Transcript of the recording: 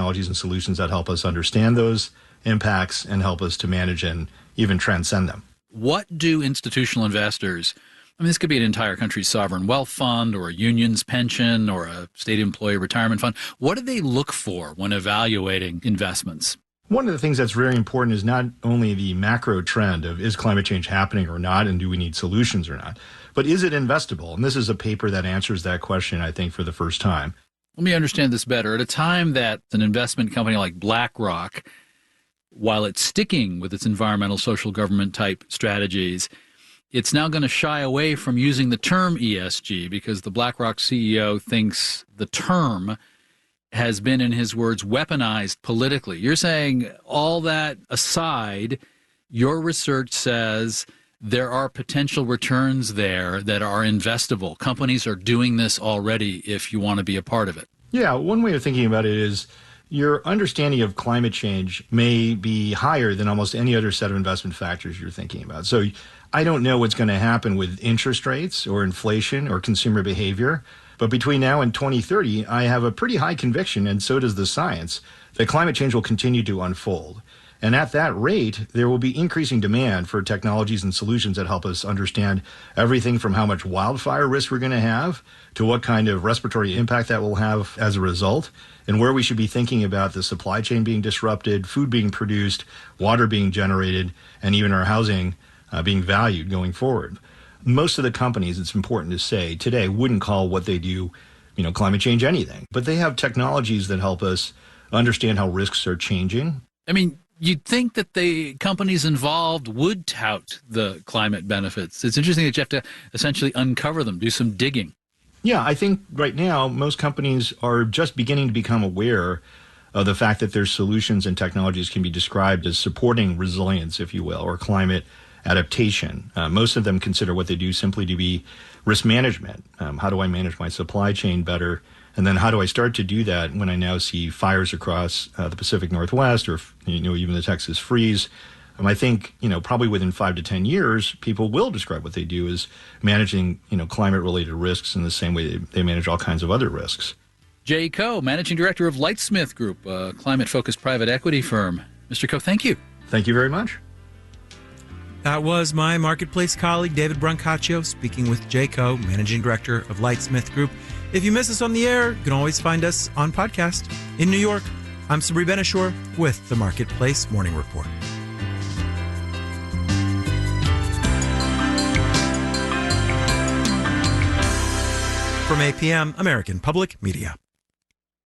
technologies and solutions that help us understand those impacts and help us to manage and even transcend them. What do institutional investors, this could be an entire country's sovereign wealth fund or a union's pension or a state employee retirement fund, what do they look for when evaluating investments? One of the things that's very important is not only the macro trend of is climate change happening or not, and do we need solutions or not, but is it investable? And this is a paper that answers that question, I think, for the first time. Let me understand this better. At a time that an investment company like BlackRock, while it's sticking with its environmental social government type strategies, it's now going to shy away from using the term ESG because the BlackRock CEO thinks the term has been, in his words, weaponized politically. You're saying, all that aside, your research says there are potential returns there that are investable. Companies are doing this already if you want to be a part of it. Yeah, one way of thinking about it is your understanding of climate change may be higher than almost any other set of investment factors you're thinking about. So I don't know what's going to happen with interest rates or inflation or consumer behavior. But between now and 2030, I have a pretty high conviction, and so does the science, that climate change will continue to unfold. And at that rate, there will be increasing demand for technologies and solutions that help us understand everything from how much wildfire risk we're going to have to what kind of respiratory impact that will have as a result, and where we should be thinking about the supply chain being disrupted, food being produced, water being generated, and even our housing being valued going forward. Most of the companies, it's important to say, today wouldn't call what they do, climate change anything. But they have technologies that help us understand how risks are changing. You'd think that the companies involved would tout the climate benefits. It's interesting that you have to essentially uncover them, do some digging. Yeah, I think right now most companies are just beginning to become aware of the fact that their solutions and technologies can be described as supporting resilience, if you will, or climate adaptation. Most of them consider what they do simply to be risk management. How do I manage my supply chain better? And then how do I start to do that when I now see fires across the Pacific Northwest or even the Texas freeze? I think probably within 5 to 10 years, people will describe what they do as managing climate-related risks in the same way they manage all kinds of other risks. Jay Koh, Managing Director of Lightsmith Group, a climate-focused private equity firm. Mr. Koh, thank you. Thank you very much. That was my Marketplace colleague, David Brancaccio, speaking with Jay Koh, Managing Director of Lightsmith Group. If you miss us on the air, you can always find us on podcast. In New York, I'm Sabri Ben-Achour with the Marketplace Morning Report. From APM, American Public Media.